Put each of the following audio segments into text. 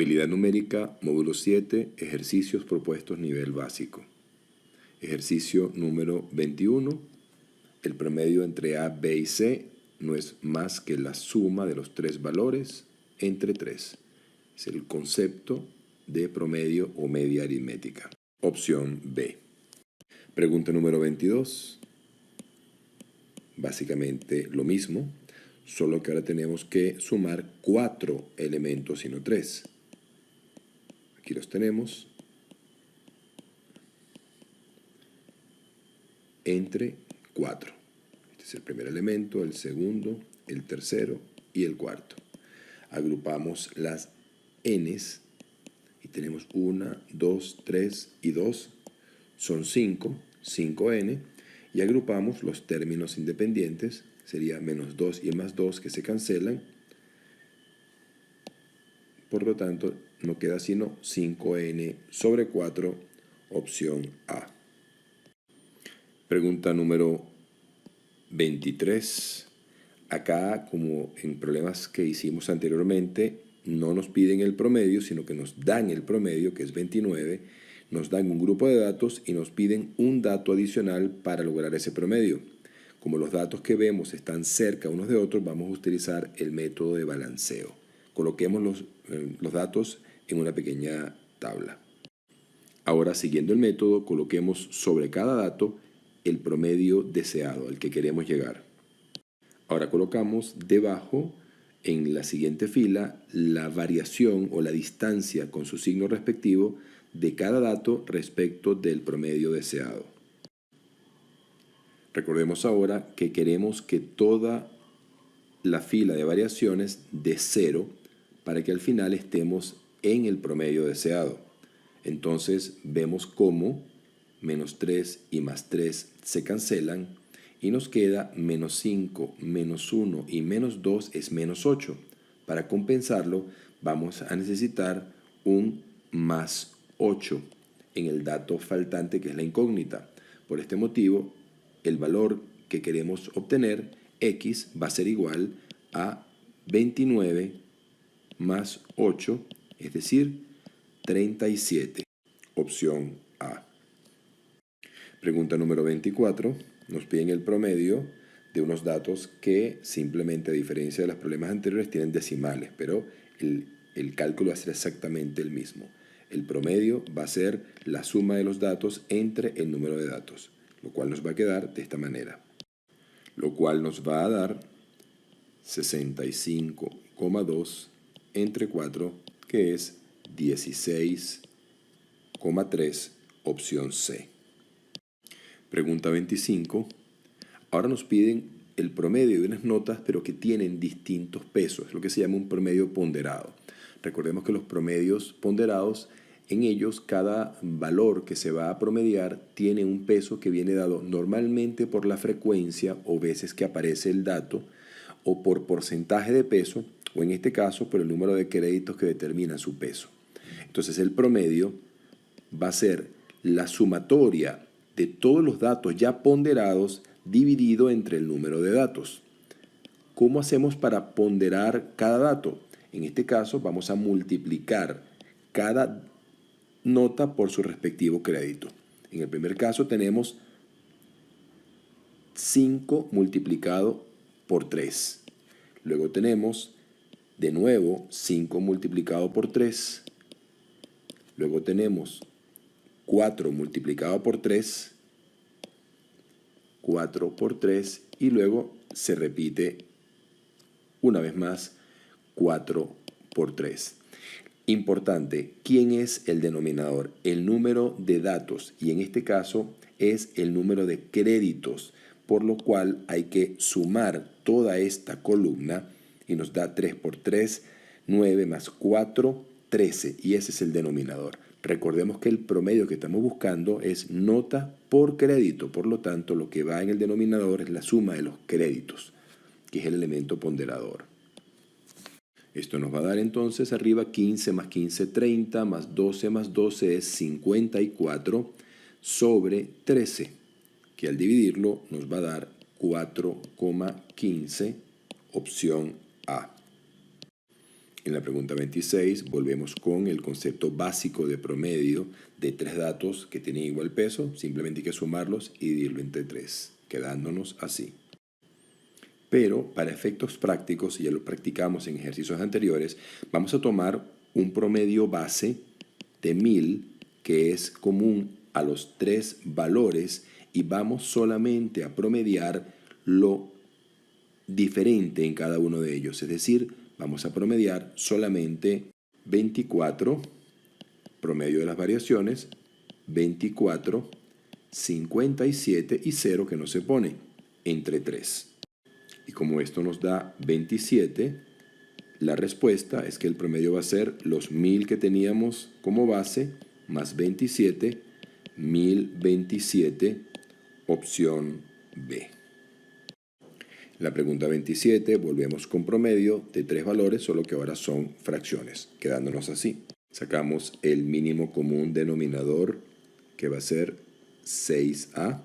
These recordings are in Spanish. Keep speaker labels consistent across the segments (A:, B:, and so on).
A: Habilidad numérica, módulo 7, ejercicios propuestos nivel básico. Ejercicio número 21. El promedio entre A, B y C no es más que la suma de los tres valores entre 3. Es el concepto de promedio o media aritmética. Opción B. Pregunta número 22. Básicamente lo mismo, solo que ahora tenemos que sumar 4 elementos y no 3. Aquí los tenemos. Entre 4. Este es el primer elemento, el segundo, el tercero y el cuarto. Agrupamos las n's y tenemos 1, 2, 3 y 2. Son 5, 5n. Y agrupamos los términos independientes. Sería menos 2 y más 2 que se cancelan. Por lo tanto, no queda sino 5n sobre 4, opción A. Pregunta número 23. Acá, como en problemas que hicimos anteriormente, no nos piden el promedio, sino que nos dan el promedio, que es 29. Nos dan un grupo de datos y nos piden un dato adicional para lograr ese promedio. Como los datos que vemos están cerca unos de otros, vamos a utilizar el método de balanceo. Coloquemos los datos en una pequeña tabla. Ahora, siguiendo el método, coloquemos sobre cada dato el promedio deseado, al que queremos llegar. Ahora colocamos debajo, en la siguiente fila, la variación o la distancia con su signo respectivo de cada dato respecto del promedio deseado. Recordemos ahora que queremos que toda la fila de variaciones dé 0 para que al final estemos en el promedio deseado. Entonces vemos cómo menos 3 y más 3 se cancelan y nos queda menos 5, menos 1 y menos 2 es menos 8. Para compensarlo vamos a necesitar un más 8 en el dato faltante, que es la incógnita. Por este motivo, el valor que queremos obtener, x, va a ser igual a 29 más 8, es decir, 37. Opción A. Pregunta número 24. Nos piden el promedio de unos datos que simplemente, a diferencia de los problemas anteriores, tienen decimales, pero el cálculo va a ser exactamente el mismo. El promedio va a ser la suma de los datos entre el número de datos, lo cual nos va a quedar de esta manera. Lo cual nos va a dar 65,2 entre 4, que es 16,3, opción C. Pregunta 25. Ahora nos piden el promedio de unas notas, pero que tienen distintos pesos, lo que se llama un promedio ponderado. Recordemos que los promedios ponderados, en ellos cada valor que se va a promediar tiene un peso que viene dado normalmente por la frecuencia o veces que aparece el dato, o por porcentaje de peso, o en este caso por el número de créditos que determina su peso. Entonces el promedio va a ser la sumatoria de todos los datos ya ponderados dividido entre el número de datos. ¿Cómo hacemos para ponderar cada dato? En este caso vamos a multiplicar cada nota por su respectivo crédito. En el primer caso tenemos 5 multiplicado por 3. Luego tenemos de nuevo 5 multiplicado por 3. Luego tenemos 4 multiplicado por 3. 4 por 3 y luego se repite una vez más 4 por 3. Importante, ¿quién es el denominador? El número de datos, y en este caso es el número de créditos, por lo cual hay que sumar toda esta columna y nos da 3 por 3, 9 más 4, 13, y ese es el denominador. Recordemos que el promedio que estamos buscando es nota por crédito, por lo tanto lo que va en el denominador es la suma de los créditos, que es el elemento ponderador. Esto nos va a dar entonces arriba 15 más 15, 30, más 12 es 54 sobre 13, que al dividirlo nos va a dar 4,15, opción A. En la pregunta 26 volvemos con el concepto básico de promedio de tres datos que tienen igual peso. Simplemente hay que sumarlos y dividirlo entre 3, quedándonos así. Pero para efectos prácticos, y ya lo practicamos en ejercicios anteriores, vamos a tomar un promedio base de 1000 que es común a los tres valores y vamos solamente a promediar lo diferente en cada uno de ellos. Es decir, vamos a promediar solamente 24, promedio de las variaciones, 24, 57 y 0 que no se pone, entre 3. Y como esto nos da 27, la respuesta es que el promedio va a ser los 1000 que teníamos como base, más 27, 1027, opción B. La pregunta 27, volvemos con promedio de tres valores, solo que ahora son fracciones, quedándonos así. Sacamos el mínimo común denominador, que va a ser 6A.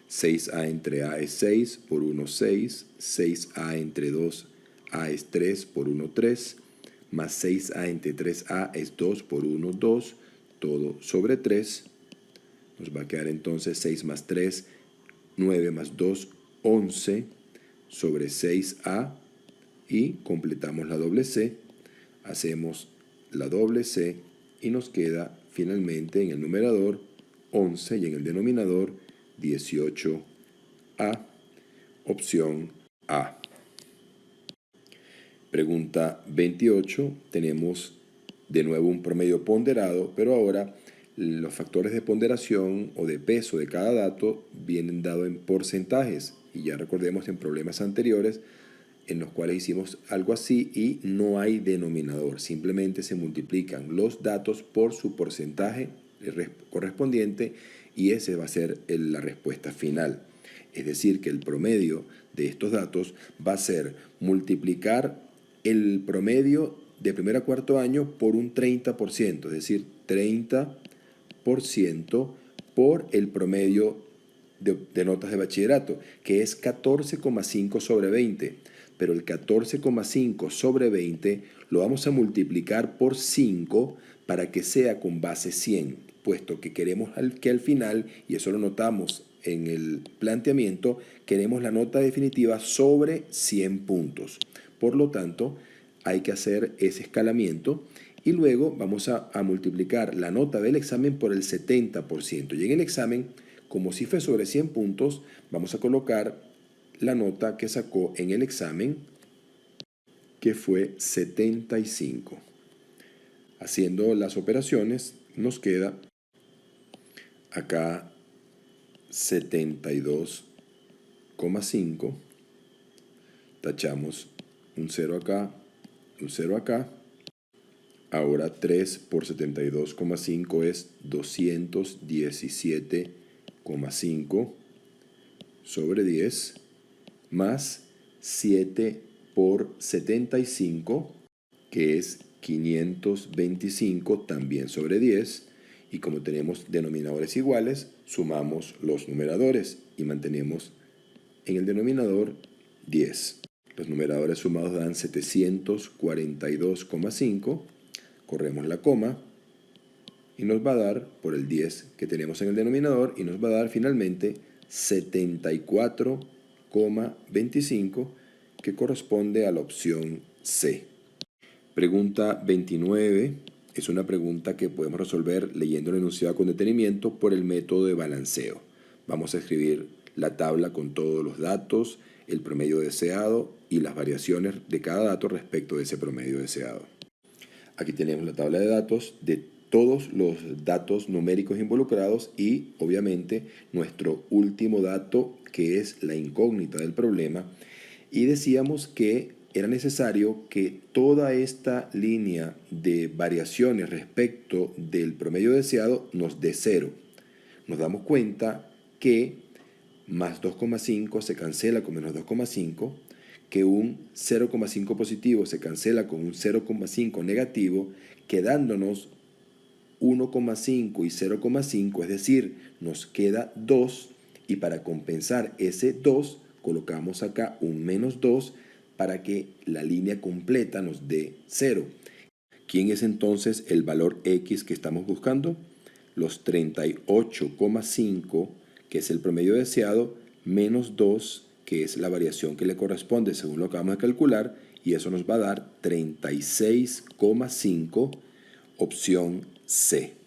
A: 6A entre A es 6, por 1, 6. 6A entre 2A es 3, por 1, 3. Más 6A entre 3A es 2, por 1, 2. Todo sobre 3. Nos va a quedar entonces 6 más 3, 9 más 2, 11. Sobre 6A y completamos la doble C, hacemos la doble C y nos queda finalmente en el numerador 11 y en el denominador 18A, opción A. Pregunta 28, tenemos de nuevo un promedio ponderado, pero ahora los factores de ponderación o de peso de cada dato vienen dados en porcentajes. Y ya recordemos en problemas anteriores en los cuales hicimos algo así y no hay denominador. Simplemente se multiplican los datos por su porcentaje correspondiente y ese va a ser la respuesta final. Es decir, que el promedio de estos datos va a ser multiplicar el promedio de primer a cuarto año por un 30%, es decir, 30% por el promedio de notas de bachillerato, que es 14,5 sobre 20. Pero el 14,5 sobre 20 lo vamos a multiplicar por 5 para que sea con base 100, puesto que queremos que al final, y eso lo notamos en el planteamiento, queremos la nota definitiva sobre 100 puntos. Por lo tanto, hay que hacer ese escalamiento y luego vamos a multiplicar la nota del examen por el 70%. Y en el examen, como si fue sobre 100 puntos, vamos a colocar la nota que sacó en el examen, que fue 75. Haciendo las operaciones, nos queda acá 72,5. Tachamos un 0 acá, un 0 acá. Ahora 3 por 72,5 es 217,5 sobre 10, más 7 por 75, que es 525 también sobre 10, y como tenemos denominadores iguales, sumamos los numeradores y mantenemos en el denominador 10. Los numeradores sumados dan 742,5, corremos la coma y nos va a dar por el 10 que tenemos en el denominador y nos va a dar finalmente 74,25, que corresponde a la opción C. Pregunta 29 es una pregunta que podemos resolver leyendo el enunciado con detenimiento por el método de balanceo. Vamos a escribir la tabla con todos los datos, el promedio deseado y las variaciones de cada dato respecto de ese promedio deseado. Aquí tenemos la tabla de datos de todos los datos numéricos involucrados y obviamente nuestro último dato, que es la incógnita del problema, y decíamos que era necesario que toda esta línea de variaciones respecto del promedio deseado nos dé 0. Nos damos cuenta que más 2,5 se cancela con menos 2,5, que un 0,5 positivo se cancela con un 0,5 negativo, quedándonos 1,5 y 0,5, es decir, nos queda 2, y para compensar ese 2 colocamos acá un menos 2 para que la línea completa nos dé 0. ¿Quién es entonces el valor X que estamos buscando? Los 38,5, que es el promedio deseado, menos 2, que es la variación que le corresponde según lo que vamos a calcular, y eso nos va a dar 36,5, opción C.